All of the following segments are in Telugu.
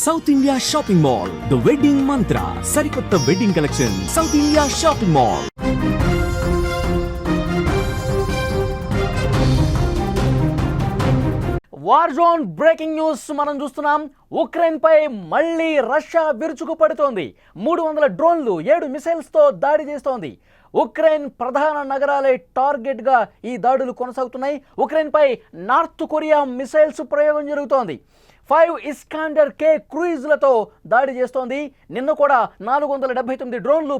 South India shopping mall, the wedding మంత్ర, సరికొత్త wedding collection, south India shopping mall. War zone breaking news మనం చూస్తున్నాం. ఉక్రెయిన్ పై మళ్ళీ రష్యా విరుచుకుపడుతోంది. 300 డ్రోన్లు 7 మిసైల్స్తో దాడి చేస్తోంది. ఉక్రెయిన్ ప్రధాన నగరాలే టార్గెట్గా ఈ దాడులు కొనసాగుతున్నాయి. ఉక్రెయిన్ పై నార్త్ కొరియా మిసైల్స్ ప్రయోగం జరుగుతోంది. 5 ఇస్కాండర్ కే క్రూయిజ్లతో దాడి చేస్తోంది. నిన్న కూడా 479 డ్రోన్లు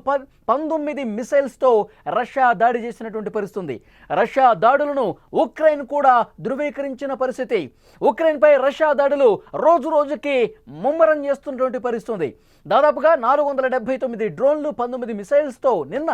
19 మిసైల్స్తో రష్యా దాడి చేసినటువంటి పరిస్థితి. రష్యా దాడులను ఉక్రెయిన్ కూడా ధృవీకరించిన పరిస్థితి. ఉక్రెయిన్పై రష్యా దాడులు రోజు రోజుకి ముమ్మరం చేస్తున్నటువంటి పరిస్థితి. దాదాపుగా 479 డ్రోన్లు 19 మిసైల్స్తో నిన్న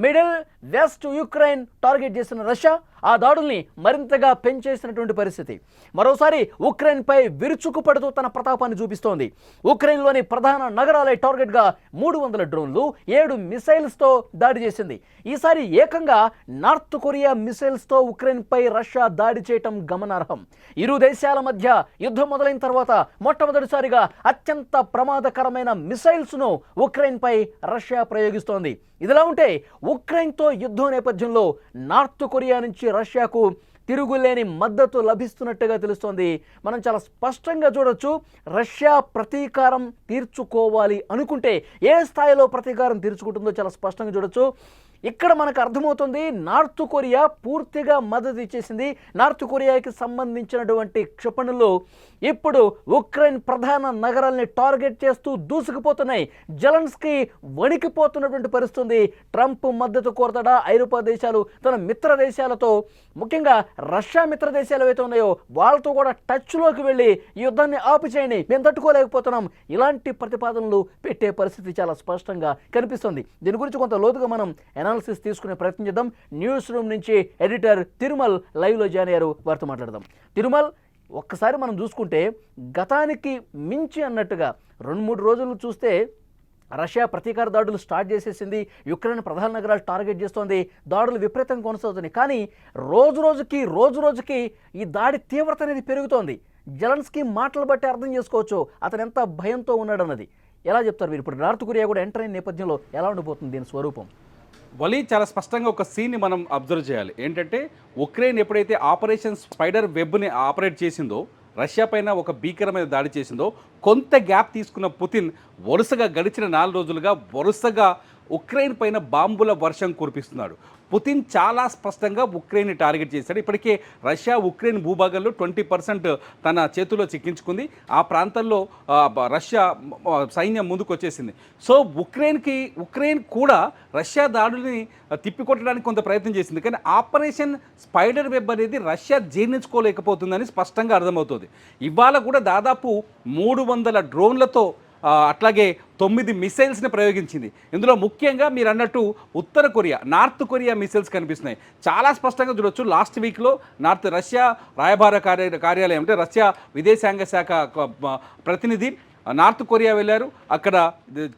మిడిల్ వెస్ట్ యుక్రెయిన్ టార్గెట్ చేసిన రష్యా ఆ దాడుల్ని మరింతగా పెంచేసినటువంటి పరిస్థితి. మరోసారి ఉక్రెయిన్పై విరుచుకుపడుతూ తన ప్రతాపాన్ని చూపిస్తోంది. ఉక్రెయిన్లోని ప్రధాన నగరాలే టార్గెట్గా 300 డ్రోన్లు 7 మిసైల్స్తో దాడి చేసింది. ఈసారి ఏకంగా నార్త్ కొరియా మిసైల్స్తో ఉక్రెయిన్పై రష్యా దాడి చేయటం గమనార్హం. ఇరు దేశాల మధ్య యుద్ధం మొదలైన తర్వాత మొట్టమొదటిసారిగా అత్యంత ప్రమాదకరమైన మిసైల్స్ను ఉక్రెయిన్పై రష్యా ప్రయోగిస్తోంది. ఇదిలా ఉంటే ఉక్రెయిన్తో యుద్ధం నేపథ్యంలో నార్త్ కొరియా నుంచి రష్యాకు తిరుగులేని మద్దతు లభిస్తున్నట్టుగా తెలుస్తోంది. మనం చాలా స్పష్టంగా చూడొచ్చు. రష్యా ప్రతీకారం తీర్చుకోవాలి అనుకుంటే ఏ స్థాయిలో ప్రతీకారం తీర్చుకుంటుందో చాలా స్పష్టంగా చూడొచ్చు. ఇక్కడ మనకు అర్థమవుతుంది నార్త్ కొరియా పూర్తిగా మద్దతు ఇచ్చేసింది. నార్త్ కొరియాకి సంబంధించినటువంటి క్షిపణులు ఇప్పుడు ఉక్రెయిన్ ప్రధాన నగరాల్ని టార్గెట్ చేస్తూ దూసుకుపోతున్నాయి. జెలెన్స్కీ వణికిపోతున్నటువంటి పరిస్థితి. ట్రంప్ మద్దతు కోరతాడా? ఐరోపా దేశాలు తన మిత్ర దేశాలతో, ముఖ్యంగా రష్యా మిత్ర దేశాలు ఏవైతే ఉన్నాయో వాళ్ళతో కూడా టచ్లోకి వెళ్ళి ఈ యుద్ధాన్ని ఆపు చేయండి, మేము తట్టుకోలేకపోతున్నాం, ఇలాంటి ప్రతిపాదనలు పెట్టే పరిస్థితి చాలా స్పష్టంగా కనిపిస్తుంది. దీని గురించి కొంత లోతుగా మనం అనాలిసిస్ తీసుకునే ప్రయత్నం చేద్దాం. న్యూస్ రూమ్ నుంచి ఎడిటర్ తిరుమల్ లైవ్లో జాయిన్ అయ్యారు. వారితో మాట్లాడదాం. తిరుమల్, ఒక్కసారి మనం చూసుకుంటే గతానికి మించి అన్నట్టుగా 2-3 రోజులు చూస్తే రష్యా ప్రతీకార దాడులు స్టార్ట్ చేసేసింది. యుక్రెయిన్ ప్రధాన నగరాలు టార్గెట్ చేస్తోంది. దాడులు విపరీతంగా కొనసాగుతున్నాయి. కానీ రోజు రోజుకి ఈ దాడి తీవ్రత అనేది పెరుగుతోంది. జెలెన్స్కీ మాటలు బట్టి అర్థం చేసుకోవచ్చు అతను ఎంత భయంతో ఉన్నాడన్నది. ఎలా చెప్తారు మీరు? ఇప్పుడు నార్త్ కొరియా కూడా ఎంటర్ అయిన నేపథ్యంలో ఎలా ఉండిపోతుంది దీని స్వరూపం? వలి చాలా స్పష్టంగా ఒక సీన్ని మనం అబ్జర్వ్ చేయాలి. ఏంటంటే ఉక్రెయిన్ ఎప్పుడైతే ఆపరేషన్ స్పైడర్ వెబ్ని ఆపరేట్ చేసిందో, రష్యా పైన ఒక భీకరమైన దాడి చేసిందో, కొంత గ్యాప్ తీసుకున్న పుతిన్ వరుసగా గడిచిన 4 రోజులుగా వరుసగా ఉక్రెయిన్ పైన బాంబుల వర్షం కురిపిస్తున్నాడు. పుతిన్ చాలా స్పష్టంగా ఉక్రెయిన్ని టార్గెట్ చేశాడు. ఇప్పటికే రష్యా ఉక్రెయిన్ భూభాగంలో 20% తన చేతుల్లో చిక్కించుకుంది. ఆ ప్రాంతంలో రష్యా సైన్యం ముందుకు వచ్చేసింది. సో ఉక్రెయిన్ కూడా రష్యా దాడుల్ని తిప్పికొట్టడానికి కొంత ప్రయత్నం చేసింది. కానీ ఆపరేషన్ స్పైడర్ వెబ్ అనేది రష్యా జీర్ణించుకోలేకపోతుందని స్పష్టంగా అర్థమవుతుంది. ఇవాళ కూడా దాదాపు 300 డ్రోన్లతో అట్లాగే 9 మిసైల్స్ని ప్రయోగించింది. ఇందులో ముఖ్యంగా మీరు అన్నట్టు నార్త్ కొరియా మిసైల్స్ కనిపిస్తున్నాయి. చాలా స్పష్టంగా చూడొచ్చు. లాస్ట్ వీక్లో రష్యా రాయబార కార్యాలయం అంటే రష్యా విదేశాంగ శాఖ ప్రతినిధి నార్త్ కొరియా వెళ్ళారు. అక్కడ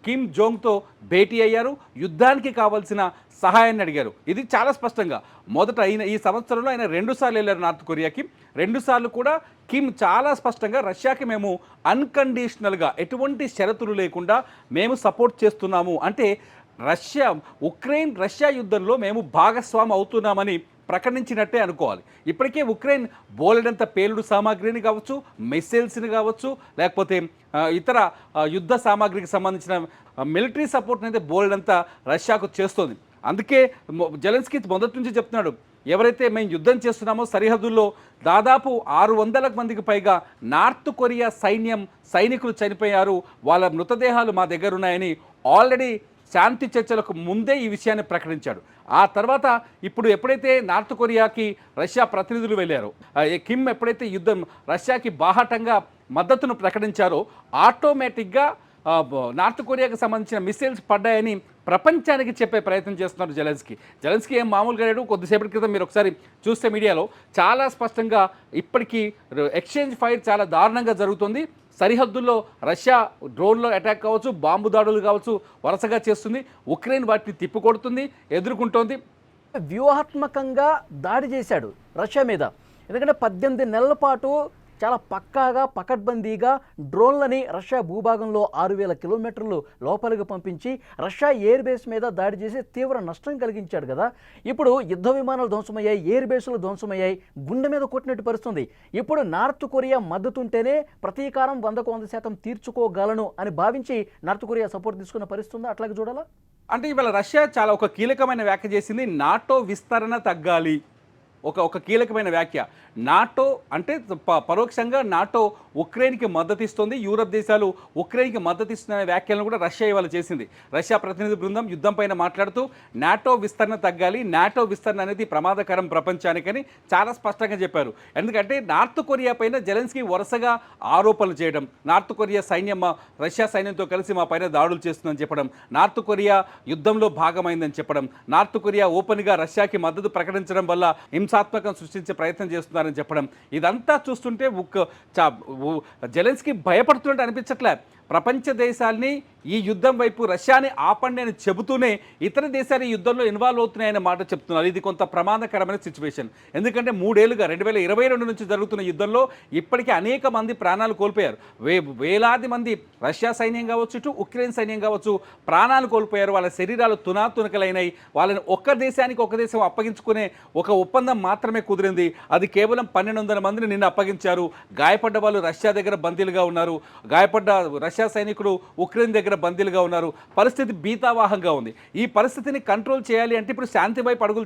కిమ్ జోంగ్తో భేటీ అయ్యారు. యుద్ధానికి కావాల్సిన సహాయాన్ని అడిగారు. ఇది చాలా స్పష్టంగా మొదట ఈ సంవత్సరంలో ఆయన 2 సార్లు వెళ్ళారు నార్త్ కొరియాకి. 2 సార్లు కూడా కిమ్ చాలా స్పష్టంగా రష్యాకి మేము అన్కండిషనల్గా ఎటువంటి షరతులు లేకుండా మేము సపోర్ట్ చేస్తున్నాము, అంటే రష్యా యుద్ధంలో మేము భాగస్వామి అవుతున్నామని ప్రకటించినట్టే అనుకోవాలి. ఇప్పటికే ఉక్రెయిన్ బోలెడంత పేలుడు సామాగ్రిని కావచ్చు, మిసైల్స్ని కావచ్చు, లేకపోతే ఇతర యుద్ధ సామాగ్రికి సంబంధించిన మిలిటరీ సపోర్ట్ని అయితే బోలెడంత రష్యాకు చేస్తోంది. అందుకే జెలెన్స్కీ మొదటి నుంచి చెప్తున్నాడు, ఎవరైతే మేము యుద్ధం చేస్తున్నామో సరిహద్దుల్లో దాదాపు 600 మందికి పైగా నార్త్ కొరియా సైనికులు చనిపోయారు, వాళ్ళ మృతదేహాలు మా దగ్గర ఉన్నాయని ఆల్రెడీ శాంతి చర్చలకు ముందే ఈ విషయాన్ని ప్రకటించాడు. ఆ తర్వాత ఇప్పుడు ఎప్పుడైతే నార్త్ కొరియాకి రష్యా ప్రతినిధులు వెళ్ళారో, కిమ్ ఎప్పుడైతే రష్యాకి బాహాటంగా మద్దతును ప్రకటించారో ఆటోమేటిక్గా నార్త్ కొరియాకి సంబంధించిన మిసైల్స్ పడ్డాయని ప్రపంచానికి చెప్పే ప్రయత్నం చేస్తున్నారు జెలెన్స్కీ ఏం మామూలుగా లేడు. కొద్దిసేపటి క్రితం మీరు ఒకసారి చూస్తే మీడియాలో చాలా స్పష్టంగా ఇప్పటికీ ఎక్స్చేంజ్ ఫైర్ చాలా దారుణంగా జరుగుతుంది. సరిహద్దుల్లో రష్యా డ్రోన్లో అటాక్ కావచ్చు, బాంబు దాడులు కావచ్చు వరుసగా చేస్తుంది. ఉక్రెయిన్ వాటిని తిప్పికొడుతుంది, ఎదుర్కొంటోంది. వ్యూహాత్మకంగా దాడి చేశాడు రష్యా మీద. ఎందుకంటే 18 నెలల పాటు చాలా పక్కాగా పకడ్బందీగా డ్రోన్లని రష్యా భూభాగంలో 6,000 కిలోమీటర్లు లోపలికి పంపించి రష్యా ఎయిర్ బేస్ మీద దాడి చేసి తీవ్ర నష్టం కలిగించాడు కదా. ఇప్పుడు యుద్ధ విమానాలు ధ్వంసమయ్యాయి, ఎయిర్ బేసులు ధ్వంసమయ్యాయి, గుండె మీద కొట్టినట్టు పరిస్థితుంది. ఇప్పుడు నార్త్ కొరియా మద్దతుంటేనే ప్రతీకారం 100% తీర్చుకోగలను అని భావించి నార్త్ కొరియా సపోర్ట్ తీసుకున్న పరిస్థితి ఉందా? అట్లాగే చూడాలా? అంటే ఇవాళ రష్యా చాలా ఒక కీలకమైన వ్యాఖ్య చేసింది, నాటో విస్తరణ తగ్గాలి. ఒక కీలకమైన వ్యాఖ్య. నాటో అంటే పరోక్షంగా నాటో ఉక్రెయిన్కి మద్దతు ఇస్తుంది, యూరప్ దేశాలు ఉక్రెయిన్కి మద్దతు ఇస్తున్న వ్యాఖ్యలను కూడా రష్యా ఇవాళ చేసింది. రష్యా ప్రతినిధి బృందం యుద్ధం పైన మాట్లాడుతూ నాటో విస్తరణ తగ్గాలి, నాటో విస్తరణ అనేది ప్రమాదకరం ప్రపంచానికని చాలా స్పష్టంగా చెప్పారు. ఎందుకంటే నార్త్ కొరియా పైన జెలెన్స్కీ వరుసగా ఆరోపణలు చేయడం, నార్త్ కొరియా సైన్యం రష్యా సైన్యంతో కలిసి మా పైన దాడులు చేస్తుందని చెప్పడం, నార్త్ కొరియా యుద్ధంలో భాగమైందని చెప్పడం, నార్త్ కొరియా ఓపెన్గా రష్యాకి మద్దతు ప్రకటించడం వల్ల హింసాత్మకం సృష్టించే ప్రయత్నం చేస్తున్నారని చెప్పడం, ఇదంతా చూస్తుంటే జెలెన్స్కీ భయపడుతున్నట్టు అనిపించట్లే. ప్రపంచ దేశాల్ని ఈ యుద్ధం వైపు రష్యాని ఆపండి అని చెబుతూనే ఇతర దేశాలు ఈ యుద్ధంలో ఇన్వాల్వ్ అవుతున్నాయనే మాట చెప్తున్నారు. ఇది కొంత ప్రమాదకరమైన సిచ్యువేషన్. ఎందుకంటే 3 ఏళ్లుగా 2022 నుంచి జరుగుతున్న యుద్ధంలో ఇప్పటికీ అనేక మంది ప్రాణాలు కోల్పోయారు. వేలాది మంది రష్యా సైన్యం కావచ్చు, ఇటు ఉక్రెయిన్ సైన్యం కావచ్చు ప్రాణాలు కోల్పోయారు. వాళ్ళ శరీరాలు తునాతునకలైనాయి. వాళ్ళని ఒక్క దేశానికి ఒక దేశం అప్పగించుకునే ఒక ఒప్పందం మాత్రమే కుదిరింది. అది కేవలం 1,200 మందిని నిన్న అప్పగించారు. గాయపడ్డ వాళ్ళు రష్యా దగ్గర బందీలుగా ఉన్నారు. గాయపడ్డ రష్యా సైనికులు ఉక్రెయిన్ దగ్గర బందీలుగా ఉన్నారు. పరిస్థితి భీతావాహంగా ఉంది. ఈ పరిస్థితిని కంట్రోల్ చేయాలి అంటే ఇప్పుడు శాంతి వైపు అడుగులు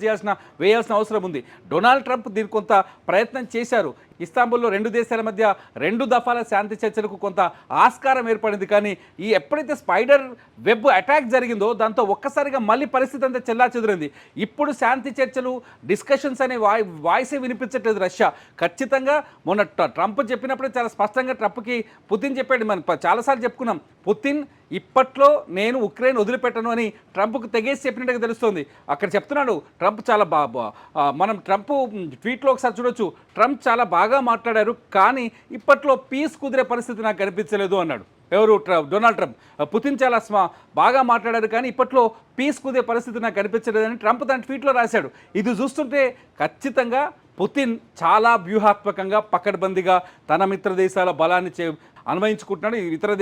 వేయాల్సిన అవసరం ఉంది. డొనాల్డ్ ట్రంప్ దీనికి కొంత ప్రయత్నం చేశారు. ఇస్తాంబుల్లో 2 దేశాల మధ్య 2 దఫాల శాంతి చర్చలకు కొంత ఆస్కారం ఏర్పడింది. కానీ ఈ ఎప్పుడైతే స్పైడర్ వెబ్ అటాక్ జరిగిందో దాంతో ఒక్కసారిగా మళ్ళీ పరిస్థితి అంతా చెల్లాచెదురైంది. ఇప్పుడు శాంతి చర్చలు, డిస్కషన్స్ అనే వాయిసే వినిపించట్లేదు రష్యా. ఖచ్చితంగా మొన్న ట్రంప్ చెప్పినప్పుడే చాలా స్పష్టంగా ట్రంప్కి పుతిన్ చెప్పాడు. మనం చాలాసార్లు చెప్పుకున్నాం, పుతిన్ ఇప్పట్లో నేను ఉక్రెయిన్ వదిలిపెట్టను అని ట్రంప్కు తెగేసి చెప్పినట్టుగా తెలుస్తోంది. అక్కడ చెప్తున్నాడు ట్రంప్ చాలా మనం ట్రంప్ ట్వీట్లో ఒకసారి చూడొచ్చు. ట్రంప్ చాలా బాగా మాట్లాడారు, కానీ ఇప్పట్లో పీస్ కుదిరే పరిస్థితి నాకు కనిపించలేదు అన్నాడు. ఎవరు? Donald Trump. పుతిన్ చాలా బాగా మాట్లాడారు, కానీ ఇప్పట్లో పీస్ కుదిరే పరిస్థితి నాకు కనిపించలేదని ట్రంప్ తన ట్వీట్లో రాశాడు. ఇది చూస్తుంటే ఖచ్చితంగా పుతిన్ చాలా వ్యూహాత్మకంగా పకడ్బందీగా తన మిత్ర దేశాల బలాన్ని అన్వయించుకుంటున్నాడు. ఇతర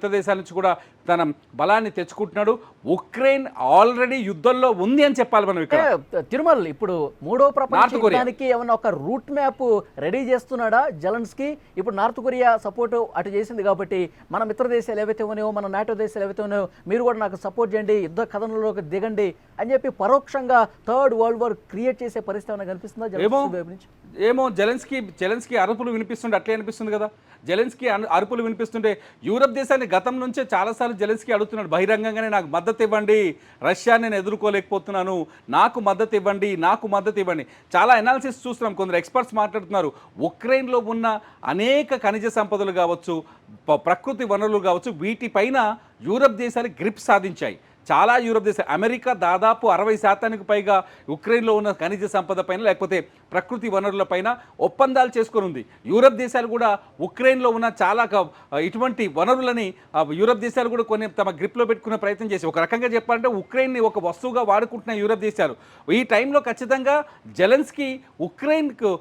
దేశాల నుంచి కూడా తన బలాన్ని తెచ్చుకుంటున్నాడు. ఉక్రెయిన్ ఆల్రెడీ యుద్ధంలో ఉంది అని చెప్పాలి మనం ఇక్కడ. తిరుమల ఇప్పుడు 3వ ప్రపంచ యుద్ధానికి ఏమన్నా ఒక రూట్ మ్యాప్ రెడీ చేస్తున్నాడా జెలెన్స్కీ? ఇప్పుడు నార్త్ కొరియా సపోర్ట్ అటు చేసింది కాబట్టి మన మిత్ర దేశాలు ఏవైతే ఉన్నాయో, మన నాటో దేశాలు ఏవైతే ఉన్నాయో, మీరు కూడా నాకు సపోర్ట్ చేయండి, యుద్ధ కథనంలోకి దిగండి అని చెప్పి పరోక్షంగా థర్డ్ వరల్డ్ వార్ క్రియేట్ చేసే పరిస్థితి ఏమైనా కనిపిస్తుందా జెలెన్స్కీ? ఏమో జెలెన్స్కీ అరుపులు వినిపిస్తుంటే అట్లే అనిపిస్తుంది కదా. జెలెన్స్కీ అరుపులు వినిపిస్తుంటే యూరప్ దేశాన్ని గతం నుంచే చాలాసార్లు జెలెన్స్కీ అడుగుతున్నాడు బహిరంగంగానే, నాకు మద్దతు ఇవ్వండి, రష్యా నేను ఎదుర్కోలేకపోతున్నాను, నాకు మద్దతు ఇవ్వండి. చాలా అనాలిసిస్ చూస్తున్నాం, కొందరు ఎక్స్పర్ట్స్ మాట్లాడుతున్నారు. ఉక్రెయిన్లో ఉన్న అనేక ఖనిజ సంపదలు కావచ్చు, ప్రకృతి వనరులు కావచ్చు, వీటిపైన యూరప్ దేశాలు గ్రిప్ సాధించాయి. చాలా యూరప్ దేశాలు, అమెరికా దాదాపు 60% పైగా ఉక్రెయిన్లో ఉన్న ఖనిజ సంపద పైన లేకపోతే ప్రకృతి వనరుల పైన ఒప్పందాలు చేసుకొని ఉంది. యూరప్ దేశాలు కూడా ఉక్రెయిన్లో ఉన్న చాలా ఇటువంటి వనరులని యూరప్ దేశాలు కూడా కొన్ని తమ గ్రిప్లో పెట్టుకునే ప్రయత్నం చేసి, ఒక రకంగా చెప్పాలంటే ఉక్రెయిన్ని ఒక వస్తువుగా వాడుకుంటున్న యూరప్ దేశాలు. ఈ టైంలో ఖచ్చితంగా జెలెన్స్కీ ఉక్రెయిన్కు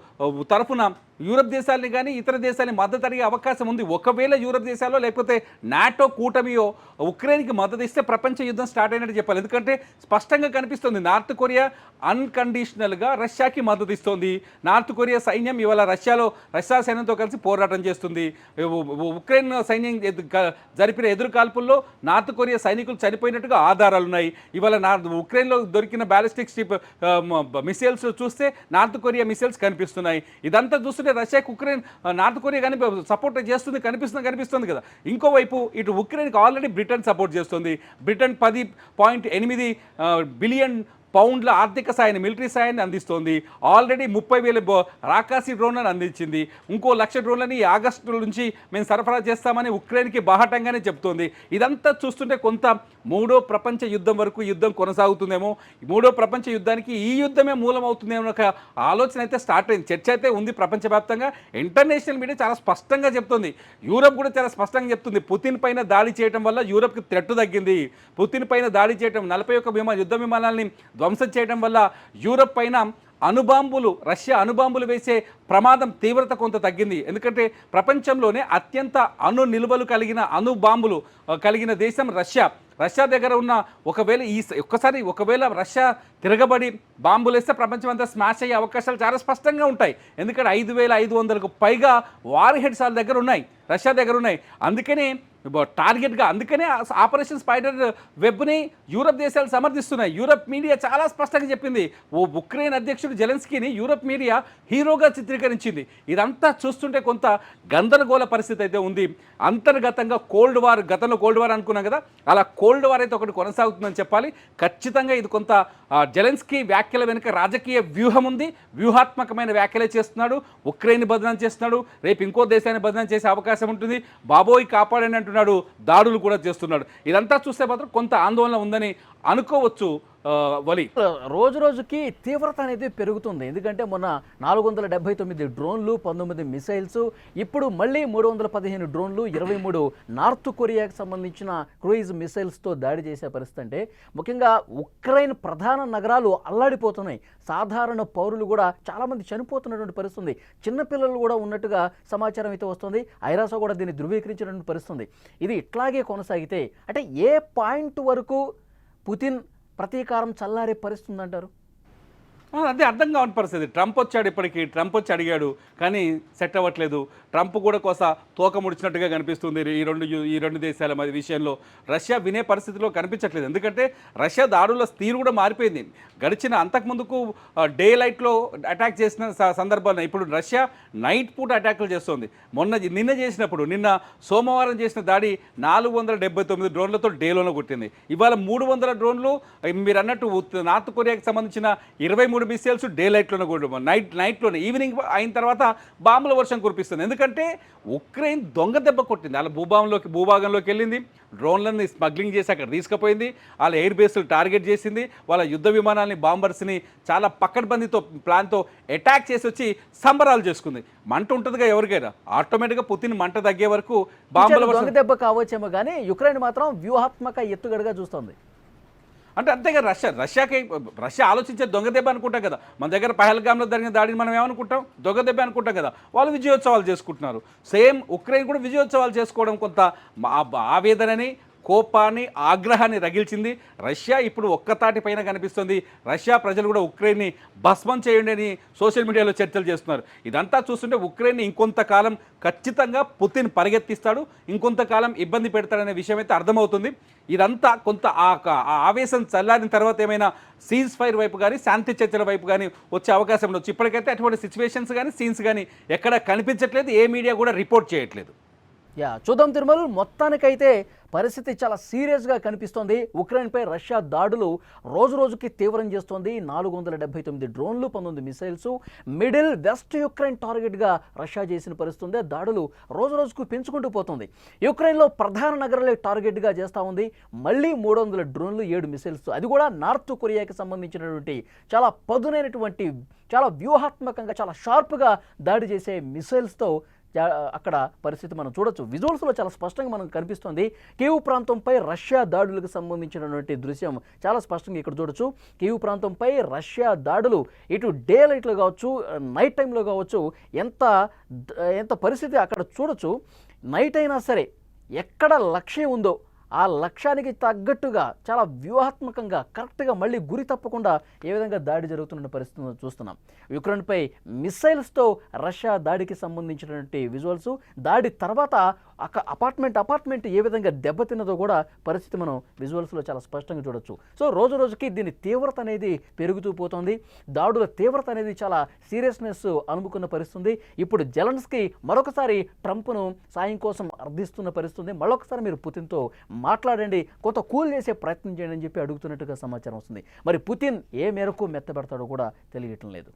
తరఫున యూరప్ దేశాలని కానీ ఇతర దేశాలని మద్దతు అడిగే అవకాశం ఉంది. ఒకవేళ యూరప్ దేశాల్లో లేకపోతే నాటో కూటమియో ఉక్రెయిన్కి మద్దతు ఇస్తే ప్రపంచ యుద్ధం స్టార్ట్ అయినట్టు చెప్పాలి. ఎందుకంటే స్పష్టంగా కనిపిస్తుంది నార్త్ కొరియా అన్కండిషనల్గా రష్యాకి మద్దతు ఇస్తుంది. నార్త్ కొరియా సైన్యం ఇవాళ రష్యా సైన్యంతో కలిసి పోరాటం చేస్తుంది. ఉక్రెయిన్ సైన్యం జరిపిన ఎదురుకాల్పుల్లో నార్త్ కొరియా సైనికులు చనిపోయినట్టుగా ఆధారాలు ఉన్నాయి. ఇవాళ ఉక్రెయిన్లో దొరికిన బ్యాలిస్టిక్ మిసైల్స్ చూస్తే నార్త్ కొరియా మిసైల్స్ కనిపిస్తున్నాయి. ఇదంతా చూస్తుంటే రష్యాకి ఉక్రెయిన్ నార్త్ కొరియా కానీ సపోర్ట్ చేస్తుంది కనిపిస్తుంది కదా. ఇంకోవైపు ఇటు ఉక్రెయిన్కి ఆల్రెడీ బ్రిటన్ సపోర్ట్ చేస్తుంది. బ్రిటన్ 10.8 బిలియన్ పౌండ్ల ఆర్థిక సాయాన్ని, మిలిటరీ సాయాన్ని అందిస్తోంది. ఆల్రెడీ 30,000 రాకాసి డ్రోన్లను అందించింది. ఇంకో 1,00,000 డ్రోన్లని ఈ ఆగస్టు నుంచి మేము సరఫరా చేస్తామని ఉక్రెయిన్కి బాహటంగానే చెప్తోంది. ఇదంతా చూస్తుంటే కొంత 3వ ప్రపంచ యుద్ధం వరకు యుద్ధం కొనసాగుతుందేమో, 3వ ప్రపంచ యుద్ధానికి ఈ యుద్ధమే మూలం అవుతుందేమో ఒక ఆలోచన అయితే స్టార్ట్ అయింది. చర్చ అయితే ఉంది ప్రపంచవ్యాప్తంగా. ఇంటర్నేషనల్ మీడియా చాలా స్పష్టంగా చెప్తుంది, యూరప్ కూడా చాలా స్పష్టంగా చెప్తుంది, పుతిన్ పైన దాడి చేయడం వల్ల యూరప్కి థ్రెట్ తగ్గింది. పుతిన్ పైన దాడి చేయడం 41 యుద్ధ విమానాలని ధ్వంసం చేయడం వల్ల యూరప్ పైన రష్యా అణుబాంబులు వేసే ప్రమాదం తీవ్రత కొంత తగ్గింది. ఎందుకంటే ప్రపంచంలోనే అత్యంత అణు నిల్వలు కలిగిన అణు బాంబులు కలిగిన దేశం రష్యా. రష్యా దగ్గర ఉన్న ఒకవేళ రష్యా తిరగబడి బాంబులు వేస్తే ప్రపంచం అంతా స్మాష్ అయ్యే అవకాశాలు చాలా స్పష్టంగా ఉంటాయి. ఎందుకంటే 5,500కు పైగా వార్ హెడ్స్ వాళ్ళ దగ్గర ఉన్నాయి, రష్యా దగ్గర ఉన్నాయి. అందుకనే టార్గెట్గా ఆపరేషన్ స్పైడర్ వెబ్ని యూరప్ దేశాలు సమర్థిస్తున్నాయి. యూరప్ మీడియా చాలా స్పష్టంగా చెప్పింది. ఉక్రెయిన్ అధ్యక్షుడు జెలెన్స్కీని యూరప్ మీడియా హీరోగా చిత్రీకరించింది. ఇదంతా చూస్తుంటే కొంత గందరగోళ పరిస్థితి అయితే ఉంది. అంతర్గతంగా గతంలో కోల్డ్ వార్ అనుకున్నాం కదా, అలా కోల్డ్ వార్ అయితే ఒకటి కొనసాగుతుందని చెప్పాలి. ఖచ్చితంగా ఇది కొంత జెలెన్స్కీ వ్యాఖ్యల వెనుక రాజకీయ వ్యూహం ఉంది. వ్యూహాత్మకమైన వ్యాఖ్యలే చేస్తున్నాడు. ఉక్రెయిన్ బదనాం చేస్తున్నాడు, రేపు ఇంకో దేశాన్ని బదనాం చేసే అవకాశం ఉంటుంది. బాబోయ్ కాపాడని అంటున్నాడు, దాడులు కూడా చేస్తున్నాడు. ఇదంతా చూస్తే మాత్రం కొంత ఆందోళన ఉందని అనుకోవచ్చు. వలి రోజు రోజుకి తీవ్రత అనేది పెరుగుతుంది. ఎందుకంటే మొన్న 479 డ్రోన్లు, 19 మిసైల్స్, ఇప్పుడు మళ్ళీ 315 డ్రోన్లు, 23 నార్త్ కొరియాకి సంబంధించిన క్రూయిజ్ మిసైల్స్తో దాడి చేసే పరిస్థితి. అంటే ముఖ్యంగా ఉక్రెయిన్ ప్రధాన నగరాలు అల్లాడిపోతున్నాయి. సాధారణ పౌరులు కూడా చాలామంది చనిపోతున్నటువంటి పరిస్థితి ఉంది. చిన్నపిల్లలు కూడా ఉన్నట్టుగా సమాచారం అయితే వస్తుంది. ఐరాస కూడా దీన్ని ధృవీకరించినటువంటి పరిస్థితి. ఇది ఇట్లాగే కొనసాగితే అంటే ఏ పాయింట్ వరకు పుతిన్ ప్రతీకారం చల్లారే పరిస్థితి ఉందంటారు? అదే అర్థం కావని పరిస్థితి. ట్రంప్ వచ్చాడు, ఇప్పటికీ ట్రంప్ వచ్చి అడిగాడు కానీ సెట్ అవ్వట్లేదు. ట్రంప్ కూడా తోక ముడిచినట్టుగా కనిపిస్తుంది ఈ రెండు దేశాల మధ్య విషయంలో. రష్యా వినే పరిస్థితిలో కనిపించట్లేదు. ఎందుకంటే రష్యా దాడుల తీరు కూడా మారిపోయింది. అంతకుముందుకు డే లైట్లో అటాక్ చేసిన సందర్భాల్లో ఇప్పుడు రష్యా నైట్ పూట అటాక్లు చేస్తుంది. నిన్న సోమవారం చేసిన దాడి 479 డ్రోన్లతో డేలోనే కొట్టింది. ఇవాళ 300 డ్రోన్లు మీరు అన్నట్టు నార్త్ కొరియాకి సంబంధించిన 23 మిసైల్స్ డే లైట్లోనే నైట్లోనే ఈవినింగ్ అయిన తర్వాత బాంబుల వర్షం కురిపిస్తుంది. ఎందుకంటే ఉక్రెయిన్ దొంగ దెబ్బ కొట్టింది. వాళ్ళ భూభాగంలోకి వెళ్ళింది, డ్రోన్లని స్మగ్లింగ్ చేసి అక్కడ తీసుకుపోయింది, వాళ్ళ ఎయిర్ బేస్లు టార్గెట్ చేసింది, వాళ్ళ యుద్ధ విమానాలని బాంబర్స్ని చాలా పకడ్బందీతో ప్లాన్తో అటాక్ చేసి వచ్చి సంబరాలు చేసుకుంది. మంట ఉంటుందిగా ఎవరికైనా, ఆటోమేటిక్గా పుతిన్ మంట తగ్గే వరకు బాంబుల దొంగ దెబ్బ కావచ్చేమో కానీ యుక్రెయిన్ మాత్రం వ్యూహాత్మక ఎత్తుగడగా చూస్తుంది. అంటే అంతేగా రష్యా ఆలోచించే దొంగ దెబ్బ అనుకుంటాం కదా. మన దగ్గర పహల్గామ్లో జరిగిన దాడిని మనం ఏమనుకుంటాం, దొంగ దెబ్బ అనుకుంటాం కదా. వాళ్ళు విజయోత్సవాలు చేసుకుంటున్నారు. సేమ్ ఉక్రెయిన్ కూడా విజయోత్సవాలు చేసుకోవడం కొంత ఆవేదనని, కోపాన్ని, ఆగ్రహాన్ని రగిల్చింది. రష్యా ఇప్పుడు ఒక్కతాటి పైన కనిపిస్తుంది. రష్యా ప్రజలు కూడా ఉక్రెయిన్ని భస్మం చేయండి అని సోషల్ మీడియాలో చర్చలు చేస్తున్నారు. ఇదంతా చూస్తుంటే ఉక్రెయిన్ని ఇంకొంతకాలం ఖచ్చితంగా పుతిన్ పరిగెత్తిస్తాడు, ఇంకొంతకాలం ఇబ్బంది పెడతాడనే విషయం అయితే అర్థమవుతుంది. ఇదంతా కొంత ఆవేశం చల్లారిన తర్వాత ఏమైనా సీజ్ ఫైర్ వైపు కానీ శాంతి చర్చల వైపు కానీ వచ్చే అవకాశం ఉండొచ్చు. ఇప్పటికైతే అటువంటి సిచ్యువేషన్స్ కానీ సీన్స్ కానీ ఎక్కడ కనిపించట్లేదు, ఏ మీడియా కూడా రిపోర్ట్ చేయట్లేదు. చూద్దాం తిరుమల. మొత్తానికైతే పరిస్థితి చాలా సీరియస్గా కనిపిస్తోంది. ఉక్రెయిన్పై రష్యా దాడులు రోజు రోజుకి తీవ్రం చేస్తోంది. 479 డ్రోన్లు, 19 మిసైల్స్ మిడిల్ వెస్ట్ యుక్రెయిన్ టార్గెట్గా రష్యా చేసిన పరిస్థితి. దాడులు రోజు రోజుకు పెంచుకుంటూ పోతుంది. యుక్రెయిన్లో ప్రధాన నగరాలే టార్గెట్గా చేస్తూ ఉంది. మళ్ళీ 300 డ్రోన్లు, 7 మిసైల్స్, అది కూడా నార్త్ కొరియాకి సంబంధించినటువంటి చాలా పదునైనటువంటి, చాలా వ్యూహాత్మకంగా, చాలా షార్ప్గా దాడి చేసే మిసైల్స్తో అక్కడ పరిస్థితి మనం చూడొచ్చు. విజువల్స్లో చాలా స్పష్టంగా మనకు కనిపిస్తుంది. కీవ్ ప్రాంతంపై రష్యా దాడులకు సంబంధించినటువంటి దృశ్యం చాలా స్పష్టంగా ఇక్కడ చూడొచ్చు. కీవ్ ప్రాంతంపై రష్యా దాడులు ఇటు డే లైట్లో కావచ్చు, నైట్ టైంలో కావచ్చు, ఎంత పరిస్థితి అక్కడ చూడొచ్చు. నైట్ అయినా సరే ఎక్కడ లక్ష్యం ఉందో ఆ లక్ష్యానికి తగ్గట్టుగా చాలా వ్యూహాత్మకంగా కరెక్ట్గా మళ్ళీ గురి తప్పకుండా ఏ విధంగా దాడి జరుగుతున్న పరిస్థితులను చూస్తున్నాం. యుక్రెయిన్పై మిసైల్స్తో రష్యా దాడికి సంబంధించినటువంటి విజువల్స్, దాడి తర్వాత అపార్ట్మెంట్ ఏ విధంగా దెబ్బతిన్నదో కూడా పరిస్థితి మనం విజువల్స్లో చాలా స్పష్టంగా చూడొచ్చు. సో రోజు రోజుకి దీని తీవ్రత అనేది పెరుగుతూ పోతుంది. దాడుల తీవ్రత అనేది చాలా సీరియస్నెస్ అనుకున్న పరిస్థితుంది. ఇప్పుడు జెలెన్స్కీ మరొకసారి ట్రంప్ను సాయం కోసం అర్థిస్తున్న పరిస్థితుంది. మరొకసారి మీరు పుతిన్తో మాట్లాడండి, కొంత కూల్ చేసే ప్రయత్నం చేయండి అని చెప్పి అడుగుతున్నట్టుగా సమాచారం వస్తుంది. మరి పుతిన్ ఏ మేరకు మెత్తబెడతాడో కూడా తెలియటం లేదు.